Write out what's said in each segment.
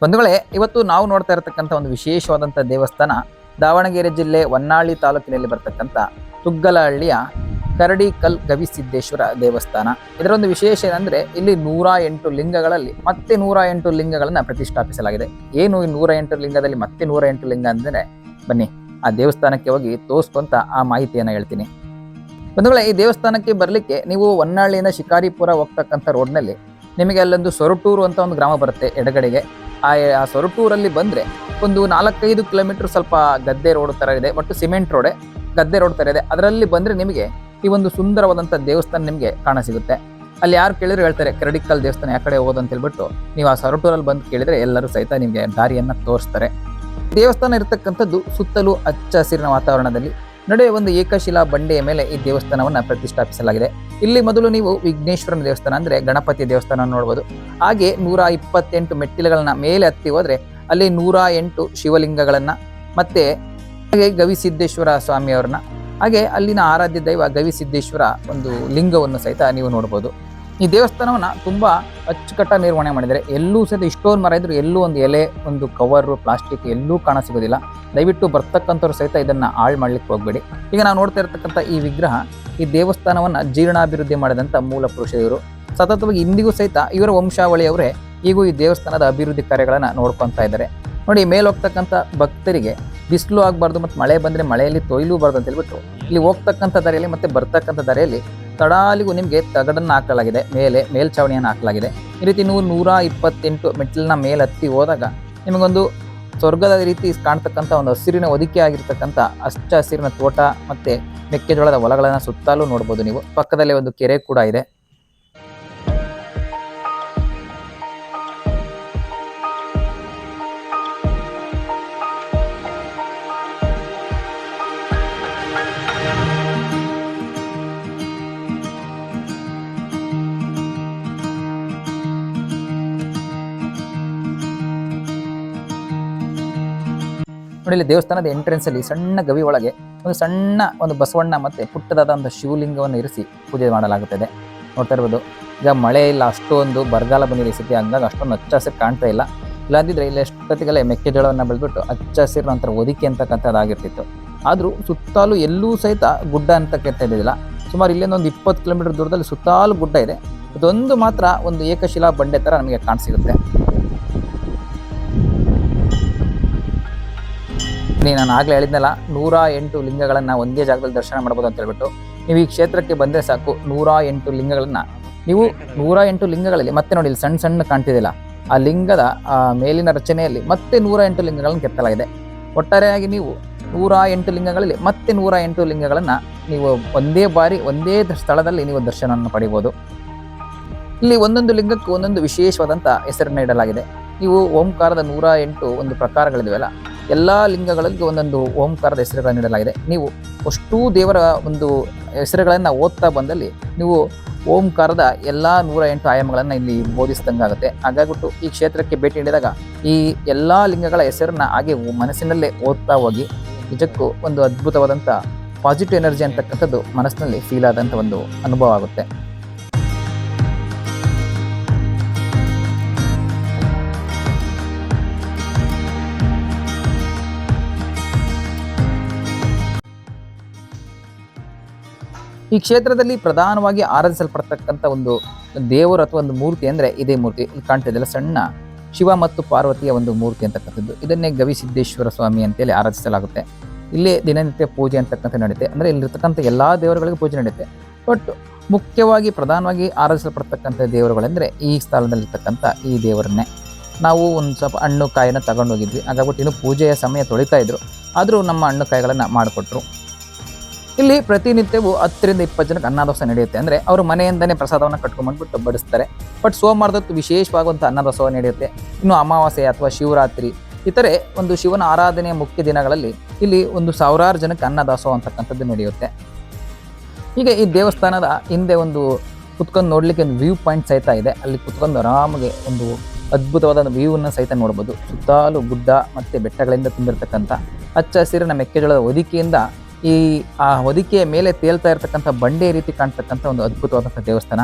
ಬಂಧುಗಳೇ, ಇವತ್ತು ನಾವು ನೋಡ್ತಾ ಇರತಕ್ಕಂಥ ಒಂದು ವಿಶೇಷವಾದಂಥ ದೇವಸ್ಥಾನ ದಾವಣಗೆರೆ ಜಿಲ್ಲೆ ಹೊನ್ನಾಳಿ ತಾಲೂಕಿನಲ್ಲಿ ಬರ್ತಕ್ಕಂಥ ತುಗ್ಗಲಹಳ್ಳಿಯ ಕರಡಿಕಲ್ ಗವಿಸಿದ್ದೇಶ್ವರ ದೇವಸ್ಥಾನ. ಇದರ ಒಂದು ವಿಶೇಷ ಏನಂದ್ರೆ ಇಲ್ಲಿ 108 ಲಿಂಗಗಳಲ್ಲಿ ಮತ್ತೆ 108 ಲಿಂಗಗಳನ್ನ ಪ್ರತಿಷ್ಠಾಪಿಸಲಾಗಿದೆ. ಏನು ಈ 108 ಲಿಂಗದಲ್ಲಿ ಮತ್ತೆ 108 ಲಿಂಗ ಅಂದ್ರೆ, ಬನ್ನಿ ಆ ದೇವಸ್ಥಾನಕ್ಕೆ ಹೋಗಿ ತೋರಿಸ್ಕೊಂತ ಆ ಮಾಹಿತಿಯನ್ನ ಹೇಳ್ತೀನಿ. ಬಂಧುಗಳೇ, ಈ ದೇವಸ್ಥಾನಕ್ಕೆ ಬರಲಿಕ್ಕೆ ನೀವು ಹೊನ್ನಾಳಿಯಿಂದ ಶಿಕಾರಿಪುರ ಹೋಗ್ತಕ್ಕಂಥ ರೋಡ್ನಲ್ಲಿ ನಿಮಗೆ ಅಲ್ಲೊಂದು ಸೊರಟೂರು ಅಂತ ಒಂದು ಗ್ರಾಮ ಬರುತ್ತೆ ಎಡಗಡೆಗೆ. ಆ ಸೊರಟೂರಲ್ಲಿ ಬಂದರೆ ಒಂದು 4-5 ಕಿಲೋಮೀಟರ್ ಸ್ವಲ್ಪ ಗದ್ದೆ ರೋಡ್ ಥರ ಇದೆ, ಒಟ್ಟು ಸಿಮೆಂಟ್ ರೋಡೆ ಗದ್ದೆ ರೋಡ್ ಥರ ಇದೆ. ಅದರಲ್ಲಿ ಬಂದರೆ ನಿಮಗೆ ಈ ಒಂದು ಸುಂದರವಾದಂಥ ದೇವಸ್ಥಾನ ನಿಮಗೆ ಕಾಣಸಿಗುತ್ತೆ. ಅಲ್ಲಿ ಯಾರು ಕೇಳಿದ್ರು ಹೇಳ್ತಾರೆ ಕರಡಿಕಲ್ ದೇವಸ್ಥಾನ ಯಾವ ಕಡೆ ಹೋಗೋದು ಅಂತ ಹೇಳ್ಬಿಟ್ಟು. ನೀವು ಆ ಸೊರಟೂರಲ್ಲಿ ಬಂದು ಕೇಳಿದರೆ ಎಲ್ಲರೂ ಸಹಿತ ನಿಮಗೆ ದಾರಿಯನ್ನು ತೋರಿಸ್ತಾರೆ. ದೇವಸ್ಥಾನ ಇರತಕ್ಕಂಥದ್ದು ಸುತ್ತಲೂ ಹಚ್ಚ ಹಸಿರಿನ ವಾತಾವರಣದಲ್ಲಿ ನಡುವೆ ಒಂದು ಏಕಶಿಲಾ ಬಂಡೆಯ ಮೇಲೆ ಈ ದೇವಸ್ಥಾನವನ್ನು ಪ್ರತಿಷ್ಠಾಪಿಸಲಾಗಿದೆ. ಇಲ್ಲಿ ಮೊದಲು ನೀವು ವಿಘ್ನೇಶ್ವರನ ದೇವಸ್ಥಾನ ಅಂದರೆ ಗಣಪತಿ ದೇವಸ್ಥಾನ ನೋಡ್ಬೋದು. ಹಾಗೆ 128 ಮೆಟ್ಟಿಲುಗಳನ್ನ ಮೇಲೆ ಹತ್ತಿ ಹೋದರೆ ಅಲ್ಲಿ 108 ಶಿವಲಿಂಗಗಳನ್ನು ಮತ್ತೆ ಹಾಗೆ ಗವಿಸಿದ್ದೇಶ್ವರ ಸ್ವಾಮಿಯವ್ರನ್ನ, ಹಾಗೆ ಅಲ್ಲಿನ ಆರಾಧ್ಯ ದೈವ ಗವಿಸಿದ್ದೇಶ್ವರ ಒಂದು ಲಿಂಗವನ್ನು ಸಹಿತ ನೀವು ನೋಡ್ಬೋದು. ಈ ದೇವಸ್ಥಾನವನ್ನು ತುಂಬ ಅಚ್ಚುಕಟ್ಟಾಗಿ ನಿರ್ವಹಣೆ ಮಾಡಿದ್ದಾರೆ. ಎಲ್ಲೂ ಸಹಿತ ಇಷ್ಟೊಂದು ಮರ ಇದ್ರು ಎಲ್ಲೂ ಒಂದು ಎಲೆ, ಒಂದು ಕವರು, ಪ್ಲಾಸ್ಟಿಕ್ ಎಲ್ಲೂ ಕಾಣಸಿಗೋದಿಲ್ಲ. ದಯವಿಟ್ಟು ಬರ್ತಕ್ಕಂಥವ್ರು ಸಹಿತ ಇದನ್ನು ಹಾಳು ಮಾಡ್ಲಿಕ್ಕೆ ಹೋಗಬೇಡಿ. ಈಗ ನಾವು ನೋಡ್ತಾ ಇರತಕ್ಕಂಥ ಈ ವಿಗ್ರಹ ಈ ದೇವಸ್ಥಾನವನ್ನು ಜೀರ್ಣಾಭಿವೃದ್ಧಿ ಮಾಡಿದಂಥ ಮೂಲ ಪುರುಷ ಇವರು. ಸತತವಾಗಿ ಇಂದಿಗೂ ಸಹಿತ ಇವರ ವಂಶಾವಳಿಯವರೇ ಈಗೂ ಈ ದೇವಸ್ಥಾನದ ಅಭಿವೃದ್ಧಿ ಕಾರ್ಯಗಳನ್ನು ನೋಡ್ಕೊತಾ ಇದ್ದಾರೆ. ನೋಡಿ, ಮೇಲೆ ಹೋಗ್ತಕ್ಕಂಥ ಭಕ್ತರಿಗೆ ಬಿಸಿಲು ಆಗಬಾರ್ದು ಮತ್ತು ಮಳೆ ಬಂದರೆ ಮಳೆಯಲ್ಲಿ ತೊಯ್ಲೂಬಾರ್ದು ಅಂತ ಹೇಳ್ಬಿಟ್ಟು ಇಲ್ಲಿ ಹೋಗ್ತಕ್ಕಂಥ ದಾರಿಯಲ್ಲಿ ಮತ್ತು ಬರ್ತಕ್ಕಂಥ ದಾರಿಯಲ್ಲಿ ತಡಾಲಿಗೂ ನಿಮಗೆ ತಗಡನ್ನು ಹಾಕಲಾಗಿದೆ, ಮೇಲ್ಛಾವಣಿಯನ್ನು ಹಾಕಲಾಗಿದೆ. ಈ ರೀತಿ 128 ಮೆಟ್ಟಿಲಿನ ಮೇಲೆ ಹತ್ತಿ ಹೋದಾಗ ನಿಮಗೊಂದು ಸ್ವರ್ಗದ ರೀತಿ ಕಾಣ್ತಕ್ಕಂಥ ಒಂದು ಹಸಿರಿನ ಹೊದಿಕೆ ಆಗಿರ್ತಕ್ಕಂಥ ಹಚ್ಚ ಹಸಿರಿನ ತೋಟ ಮತ್ತು ಮೆಕ್ಕೆಜೋಳದ ಹೊಲಗಳನ್ನು ಸುತ್ತಲೂ ನೋಡ್ಬೋದು. ನೀವು ಪಕ್ಕದಲ್ಲೇ ಒಂದು ಕೆರೆ ಕೂಡ ಇದೆ. ನೋಡಿ, ಇಲ್ಲಿ ದೇವಸ್ಥಾನದ ಎಂಟ್ರೆನ್ಸ್ ಅಲ್ಲಿ ಸಣ್ಣ ಗವಿ ಒಳಗೆ ಒಂದು ಸಣ್ಣ ಒಂದು ಬಸವಣ್ಣ ಮತ್ತೆ ಪುಟ್ಟದಾದ ಒಂದು ಶಿವಲಿಂಗವನ್ನು ಇರಿಸಿ ಪೂಜೆ ಮಾಡಲಾಗುತ್ತದೆ. ನೋಡ್ತಾ ಇರ್ಬೋದು. ಈಗ ಮಳೆ ಇಲ್ಲ, ಅಷ್ಟೊಂದು ಬರಗಾಲ ಬಂದಿದೆ ಈ ಸತಿ, ಹಂಗಾಗಿ ಅಷ್ಟೊಂದು ಹಚ್ಚ ಹಸಿರು ಕಾಣ್ತಾ ಇಲ್ಲ. ಇಲ್ಲಾಂದಿದ್ರೆ ಇಲ್ಲಿ ಎಷ್ಟೊತ್ತಿಗೆಲ್ಲ ಮೆಕ್ಕೆಜೋಳವನ್ನು ಬೆಳೆದ್ಬಿಟ್ಟು ಹಚ್ಚ ಹಸಿರು ನಂತರ ಒದಿಕೆ ಅಂತಕ್ಕಂಥದ್ದಾಗಿರ್ತಿತ್ತು. ಆದರೂ ಸುತ್ತಾಲು ಎಲ್ಲೂ ಸಹಿತ ಗುಡ್ಡ ಅಂತಕ್ಕಂಥ ಇದ್ದಿಲ್ಲ. ಸುಮಾರು ಇಲ್ಲಿಂದ ಒಂದು 20 ಕಿಲೋಮೀಟರ್ ದೂರದಲ್ಲಿ ಸುತ್ತಾಲು ಗುಡ್ಡ ಇದೆ. ಇದೊಂದು ಮಾತ್ರ ಒಂದು ಏಕಶಿಲಾ ಬಂಡೆ ಥರ ನಮಗೆ ಕಾಣಿಸಿಗುತ್ತೆ. ನಾನು ಆಗಲೇ ಹೇಳಿದ್ನಲ್ಲ, 108 ಲಿಂಗಗಳನ್ನು ಒಂದೇ ಜಾಗದಲ್ಲಿ ದರ್ಶನ ಮಾಡ್ಬೋದು ಅಂತ ಹೇಳ್ಬಿಟ್ಟು. ನೀವು ಈ ಕ್ಷೇತ್ರಕ್ಕೆ ಬಂದರೆ ಸಾಕು, 108 ಲಿಂಗಗಳನ್ನು ನೀವು 108 ಲಿಂಗಗಳಲ್ಲಿ ಮತ್ತೆ ನೋಡಿ ಇಲ್ಲಿ ಸಣ್ಣ ಸಣ್ಣ ಕಾಣ್ತಿದ್ದಿಲ್ಲ, ಆ ಲಿಂಗದ ಮೇಲಿನ ರಚನೆಯಲ್ಲಿ ಮತ್ತೆ 108 ಲಿಂಗಗಳನ್ನು ಕೆತ್ತಲಾಗಿದೆ. ಒಟ್ಟಾರೆಯಾಗಿ ನೀವು 108 ಲಿಂಗಗಳಲ್ಲಿ ಮತ್ತೆ 108 ಲಿಂಗಗಳನ್ನು ನೀವು ಒಂದೇ ಬಾರಿ ಒಂದೇ ಸ್ಥಳದಲ್ಲಿ ನೀವು ದರ್ಶನವನ್ನು ಪಡಿಬೋದು. ಇಲ್ಲಿ ಒಂದೊಂದು ಲಿಂಗಕ್ಕೂ ಒಂದೊಂದು ವಿಶೇಷವಾದಂಥ ಹೆಸರನ್ನು ಇಡಲಾಗಿದೆ. ನೀವು ಓಂಕಾರದ 108 ಒಂದು ಪ್ರಕಾರಗಳಿದೆಯಲ್ಲ, ಎಲ್ಲ ಲಿಂಗಗಳಿಗೆ ಒಂದೊಂದು ಓಂಕಾರದ ಹೆಸರುಗಳನ್ನು ನೀಡಲಾಗಿದೆ. ನೀವು ಅಷ್ಟೂ ದೇವರ ಒಂದು ಹೆಸರುಗಳನ್ನು ಓದ್ತಾ ಬಂದಲ್ಲಿ ನೀವು ಓಂಕಾರದ ಎಲ್ಲ 108 ಆಯಾಮಗಳನ್ನು ಇಲ್ಲಿ ಬೋಧಿಸಿದಂಗಾಗುತ್ತೆ. ಹಾಗಾಗ್ಬಿಟ್ಟು ಈ ಕ್ಷೇತ್ರಕ್ಕೆ ಭೇಟಿ ನೀಡಿದಾಗ ಈ ಎಲ್ಲ ಲಿಂಗಗಳ ಹೆಸರನ್ನ ಹಾಗೆ ಮನಸ್ಸಿನಲ್ಲೇ ಓದ್ತಾ ಹೋಗಿ ನಿಜಕ್ಕೂ ಒಂದು ಅದ್ಭುತವಾದಂಥ ಪಾಸಿಟಿವ್ ಎನರ್ಜಿ ಅಂತಕ್ಕಂಥದ್ದು ಮನಸ್ಸಿನಲ್ಲಿ ಫೀಲ್ ಆದಂಥ ಒಂದು ಅನುಭವ ಆಗುತ್ತೆ. ಈ ಕ್ಷೇತ್ರದಲ್ಲಿ ಪ್ರಧಾನವಾಗಿ ಆರಾಧಿಸಲ್ಪಡ್ತಕ್ಕಂಥ ಒಂದು ದೇವರು ಅಥವಾ ಒಂದು ಮೂರ್ತಿ ಅಂದರೆ ಇದೇ ಮೂರ್ತಿ. ಇಲ್ಲಿ ಕಾಣ್ತಿದ್ದಲ್ಲ, ಸಣ್ಣ ಶಿವ ಮತ್ತು ಪಾರ್ವತಿಯ ಒಂದು ಮೂರ್ತಿ ಅಂತಕ್ಕಂಥದ್ದು. ಇದನ್ನೇ ಗವಿಸಿದ್ದೇಶ್ವರ ಸ್ವಾಮಿ ಅಂತೇಳಿ ಆರಾಧಿಸಲಾಗುತ್ತೆ. ಇಲ್ಲೇ ದಿನನಿತ್ಯ ಪೂಜೆ ಅಂತಕ್ಕಂಥ ನಡೆಯುತ್ತೆ. ಅಂದರೆ ಇಲ್ಲಿರ್ತಕ್ಕಂಥ ಎಲ್ಲ ದೇವರುಗಳಿಗೂ ಪೂಜೆ ನಡೆಯುತ್ತೆ. ಬಟ್ ಮುಖ್ಯವಾಗಿ ಪ್ರಧಾನವಾಗಿ ಆರಾಧಿಸಲ್ಪಡ್ತಕ್ಕಂಥ ದೇವರುಗಳೆಂದರೆ ಈ ಸ್ಥಳದಲ್ಲಿರ್ತಕ್ಕಂಥ ಈ ದೇವರನ್ನೇ. ನಾವು ಒಂದು ಸ್ವಲ್ಪ ಹಣ್ಣು ಕಾಯಿನ ತಗೊಂಡು ಹೋಗಿದ್ವಿ. ಹಾಗಾಗ್ಬಿಟ್ಟು ಇನ್ನು ಪೂಜೆಯ ಸಮಯ ತೊಳಿತಾ ಇದ್ರು, ಆದರೂ ನಮ್ಮ ಹಣ್ಣು ಕಾಯಿಗಳನ್ನು ಮಾಡಿಕೊಟ್ರು. ಇಲ್ಲಿ ಪ್ರತಿನಿತ್ಯವೂ 10ರಿಂದ 20 ಜನಕ್ಕೆ ಅನ್ನದಾಸೋಹ ನಡೆಯುತ್ತೆ. ಅಂದರೆ ಅವರು ಮನೆಯಿಂದನೇ ಪ್ರಸಾದವನ್ನು ಕಟ್ಕೊಂಡ್ಬಂದ್ಬಿಟ್ಟು ಬಡಿಸ್ತಾರೆ. ಬಟ್ ಸೋಮವಾರದೊತ್ತು ವಿಶೇಷವಾಗುವಂಥ ಅನ್ನದಾಸೋಹ ನಡೆಯುತ್ತೆ. ಇನ್ನು ಅಮಾವಾಸ್ಯೆ ಅಥವಾ ಶಿವರಾತ್ರಿ ಇತರೆ ಒಂದು ಶಿವನ ಆರಾಧನೆಯ ಮುಖ್ಯ ದಿನಗಳಲ್ಲಿ ಇಲ್ಲಿ ಒಂದು 1000 ಜನಕ್ಕೆ ಅನ್ನದಾಸೋಹ ಅಂತಕ್ಕಂಥದ್ದು ನಡೆಯುತ್ತೆ. ಹೀಗೆ ಈ ದೇವಸ್ಥಾನದ ಹಿಂದೆ ಒಂದು ಕುತ್ಕೊಂಡು ನೋಡಲಿಕ್ಕೆ ಒಂದು ವ್ಯೂ ಪಾಯಿಂಟ್ ಸಹಿತ ಇದೆ. ಅಲ್ಲಿ ಕುತ್ಕೊಂಡು ಆರಾಮಾಗಿ ಒಂದು ಅದ್ಭುತವಾದ ವ್ಯೂವನ್ನು ಸಹಿತ ನೋಡ್ಬೋದು. ಸುತ್ತಾಲು ಗುಡ್ಡ ಮತ್ತು ಬೆಟ್ಟಗಳಿಂದ ತುಂಬಿರ್ತಕ್ಕಂಥ ಹಚ್ಚ ಹಸಿರಿನ ಮೆಕ್ಕೆಜೋಳದ ಹೊದಿಕೆಯಿಂದ ಆ ಹೊದಿಕೆಯ ಮೇಲೆ ತೇಲ್ತಾ ಇರತಕ್ಕಂಥ ಬಂಡೆ ರೀತಿ ಕಾಣ್ತಕ್ಕಂಥ ಒಂದು ಅದ್ಭುತವಾದಂಥ ದೇವಸ್ಥಾನ.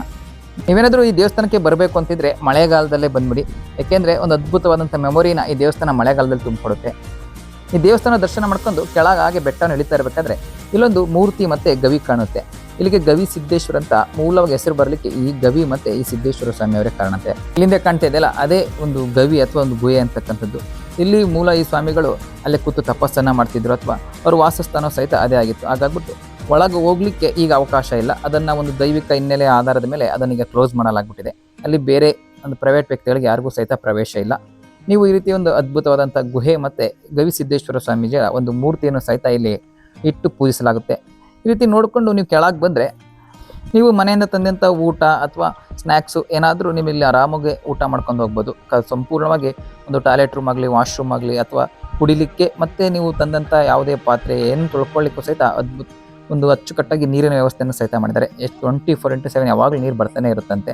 ನೀವೇನಾದರೂ ಈ ದೇವಸ್ಥಾನಕ್ಕೆ ಬರಬೇಕು ಅಂತಿದ್ರೆ ಮಳೆಗಾಲದಲ್ಲೇ ಬಂದ್ಬಿಡಿ. ಯಾಕೆಂದರೆ ಒಂದು ಅದ್ಭುತವಾದಂಥ ಮೆಮೊರಿನ ಈ ದೇವಸ್ಥಾನ ಮಳೆಗಾಲದಲ್ಲಿ ತುಂಬಿಕೊಡುತ್ತೆ. ಈ ದೇವಸ್ಥಾನ ದರ್ಶನ ಮಾಡ್ಕೊಂಡು ಕೆಳಗೆ ಬೆಟ್ಟವನ್ನು ಇಳಿತಾ ಇರಬೇಕಾದ್ರೆ ಇಲ್ಲೊಂದು ಮೂರ್ತಿ ಮತ್ತು ಗವಿ ಕಾಣುತ್ತೆ. ಇಲ್ಲಿಗೆ ಗವಿ ಸಿದ್ದೇಶ್ವರ ಅಂತ ಮೂಲವಾಗಿ ಹೆಸರು ಬರಲಿಕ್ಕೆ ಈ ಗವಿ ಮತ್ತು ಈ ಸಿದ್ದೇಶ್ವರ ಸ್ವಾಮಿಯವರೇ ಕಾರಣತೆ. ಇಲ್ಲಿಂದ ಕಾಣ್ತಾ ಇದೆಯಲ್ಲ ಅದೇ ಒಂದು ಗವಿ ಅಥವಾ ಒಂದು ಗುಹೆ ಅಂತಕ್ಕಂಥದ್ದು. ಇಲ್ಲಿ ಮೂಲ ಈ ಸ್ವಾಮಿಗಳು ಅಲ್ಲೇ ಕೂತು ತಪಸ್ಸನ್ನು ಮಾಡ್ತಿದ್ರು ಅಥವಾ ಅವ್ರ ವಾಸಸ್ಥಾನ ಸಹಿತ ಅದೇ ಆಗಿತ್ತು. ಹಾಗಾಗ್ಬಿಟ್ಟು ಒಳಗೆ ಹೋಗ್ಲಿಕ್ಕೆ ಈಗ ಅವಕಾಶ ಇಲ್ಲ. ಅದನ್ನು ಒಂದು ದೈವಿಕ ಹಿನ್ನೆಲೆ ಆಧಾರದ ಮೇಲೆ ಅದನ್ನೀಗ ಕ್ಲೋಸ್ ಮಾಡಲಾಗ್ಬಿಟ್ಟಿದೆ. ಅಲ್ಲಿ ಬೇರೆ ಒಂದು ಪ್ರೈವೇಟ್ ವ್ಯಕ್ತಿಗಳಿಗೆ ಯಾರಿಗೂ ಸಹಿತ ಪ್ರವೇಶ ಇಲ್ಲ. ನೀವು ಈ ರೀತಿ ಒಂದು ಅದ್ಭುತವಾದಂಥ ಗುಹೆ ಮತ್ತು ಗವಿಸಿದ್ದೇಶ್ವರ ಸ್ವಾಮೀಜಿಯ ಒಂದು ಮೂರ್ತಿಯನ್ನು ಸಹಿತ ಇಲ್ಲಿ ಇಟ್ಟು ಪೂಜಿಸಲಾಗುತ್ತೆ. ಈ ರೀತಿ ನೋಡಿಕೊಂಡು ನೀವು ಕೆಳಗೆ ಬಂದರೆ ನೀವು ಮನೆಯಿಂದ ತಂದಂಥ ಊಟ ಅಥವಾ ಸ್ನ್ಯಾಕ್ಸು ಏನಾದರೂ ನೀವು ಇಲ್ಲಿ ಆರಾಮಾಗಿ ಊಟ ಮಾಡ್ಕೊಂಡು ಹೋಗ್ಬೋದು. ಸಂಪೂರ್ಣವಾಗಿ ಒಂದು ಟಾಯ್ಲೆಟ್ ರೂಮ್ ಆಗಲಿ, ವಾಶ್ರೂಮ್ ಆಗಲಿ ಅಥವಾ ಕುಡಿಲಿಕ್ಕೆ ಮತ್ತು ನೀವು ತಂದಂಥ ಯಾವುದೇ ಪಾತ್ರೆ ಏನು ತೊಳ್ಕೊಳ್ಳಿಕ್ಕೂ ಸಹಿತ ಒಂದು ಅಚ್ಚುಕಟ್ಟಾಗಿ ನೀರಿನ ವ್ಯವಸ್ಥೆಯನ್ನು ಸಹಿತ ಮಾಡಿದ್ದಾರೆ. 24/7 ಯಾವಾಗಲೂ ನೀರು ಬರ್ತಾನೆ ಇರುತ್ತಂತೆ.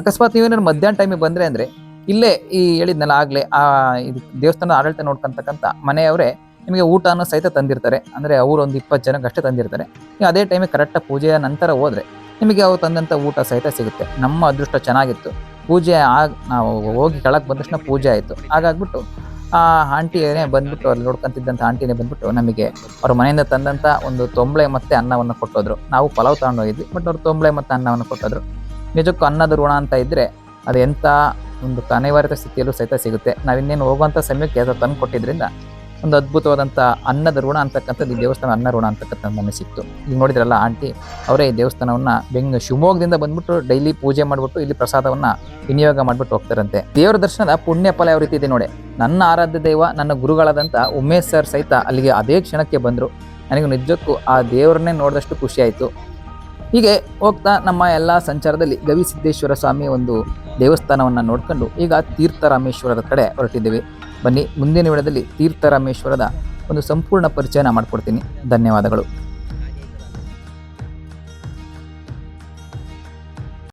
ಅಕಸ್ಮಾತ್ ನೀವೇನಾದ್ರು ಮಧ್ಯಾಹ್ನ ಟೈಮಿಗೆ ಬಂದರೆ ಅಂದರೆ ಇಲ್ಲೇ ಈ ಹೇಳಿದ್ನಲ್ಲ ಆಗಲೇ ಇದು ದೇವಸ್ಥಾನದ ಆಡಳಿತ ನೋಡ್ಕೊತಕ್ಕಂಥ ಮನೆಯವರೇ ನಿಮಗೆ ಊಟನೂ ಸಹಿತ ತಂದಿರ್ತಾರೆ. ಅಂದರೆ ಅವರು ಒಂದು 20 ಜನಕ್ಕೆ ಅಷ್ಟೇ ತಂದಿರ್ತಾರೆ. ನೀವು ಅದೇ ಟೈಮಿಗೆ ಕರೆಕ್ಟಾಗಿ ಪೂಜೆಯ ನಂತರ ಹೋದರೆ ನಿಮಗೆ ಅವ್ರು ತಂದಂಥ ಊಟ ಸಹಿತ ಸಿಗುತ್ತೆ. ನಮ್ಮ ಅದೃಷ್ಟ ಚೆನ್ನಾಗಿತ್ತು. ಪೂಜೆ ನಾವು ಹೋಗಿ ಕೆಳಗೆ ಬಂದ ತಕ್ಷಣ ಪೂಜೆ ಆಯಿತು. ಹಾಗಾಗ್ಬಿಟ್ಟು ಆ ಆಂಟಿಯೇ ಬಂದ್ಬಿಟ್ಟು ಅಲ್ಲಿ ನೋಡ್ಕೊಂತಿದ್ದಂಥ ಆಂಟಿನೇ ಬಂದ್ಬಿಟ್ಟು ನಮಗೆ ಅವ್ರ ಮನೆಯಿಂದ ತಂದಂಥ ಒಂದು ತೊಂಬಳೆ ಮತ್ತು ಅನ್ನವನ್ನು ಕೊಟ್ಟೋದ್ರು. ನಾವು ಪಲಾವ್ ತಗೊಂಡು ಹೋಗಿದ್ವಿ, ಬಟ್ ಅವ್ರು ತೊಂಬಳೆ ಮತ್ತು ಅನ್ನವನ್ನು ಕೊಟ್ಟೋದ್ರು. ನಿಜಕ್ಕೂ ಅನ್ನದ ಋಣ ಅಂತ ಇದ್ದರೆ ಅದು ಎಂಥ ಒಂದು ಅನಿವಾರ್ಯತೆ ಸ್ಥಿತಿಯಲ್ಲೂ ಸಹಿತ ಸಿಗುತ್ತೆ. ನಾವಿನ್ನೇನು ಹೋಗುವಂಥ ಸಮಯಕ್ಕೆ ಅದು ತಂದು ಕೊಟ್ಟಿದ್ದರಿಂದ ಒಂದು ಅದ್ಭುತವಾದಂಥ ಅನ್ನದ ಋಣ ಅಂತಕ್ಕಂಥದ್ದು ಈ ದೇವಸ್ಥಾನ ಅನ್ನ ಋಣ ಅಂತಕ್ಕಂಥದ್ದು ನನಗೆ ಸಿಕ್ತು. ಈಗ ನೋಡಿದ್ರಲ್ಲ ಆಂಟಿ ಅವರೇ ಈ ದೇವಸ್ಥಾನವನ್ನು ಶಿವಮೊಗ್ಗದಿಂದ ಬಂದ್ಬಿಟ್ಟು ಡೈಲಿ ಪೂಜೆ ಮಾಡಿಬಿಟ್ಟು ಇಲ್ಲಿ ಪ್ರಸಾದವನ್ನು ವಿನಿಯೋಗ ಮಾಡಿಬಿಟ್ಟು ಹೋಗ್ತಾರಂತೆ. ದೇವರ ದರ್ಶನದ ಪುಣ್ಯ ಫಲ ಯಾವ ರೀತಿ ಇದೆ ನೋಡಿ. ನನ್ನ ಆರಾಧ್ಯ ದೈವ ನನ್ನ ಗುರುಗಳಾದಂಥ ಉಮೇಶ್ ಸರ್ ಸಹಿತ ಅಲ್ಲಿಗೆ ಅದೇ ಕ್ಷಣಕ್ಕೆ ಬಂದರು. ನನಗೆ ನಿಜಕ್ಕೂ ಆ ದೇವರನ್ನೇ ನೋಡಿದಷ್ಟು ಖುಷಿ ಆಯಿತು. ಹೀಗೆ ಹೋಗ್ತಾ ನಮ್ಮ ಎಲ್ಲ ಸಂಚಾರದಲ್ಲಿ ಗವಿಸಿದ್ದೇಶ್ವರ ಸ್ವಾಮಿ ಒಂದು ದೇವಸ್ಥಾನವನ್ನು ನೋಡ್ಕೊಂಡು ಈಗ ತೀರ್ಥರಾಮೇಶ್ವರದ ಕಡೆ ಹೊರಟಿದ್ದೀವಿ. ಬನ್ನಿ ಮುಂದಿನ ವಿಡಿಯೋದಲ್ಲಿ ತೀರ್ಥರಾಮೇಶ್ವರದ ಒಂದು ಸಂಪೂರ್ಣ ಪರಿಚಯನ ಮಾಡಿಕೊಡ್ತೀನಿ. ಧನ್ಯವಾದಗಳು.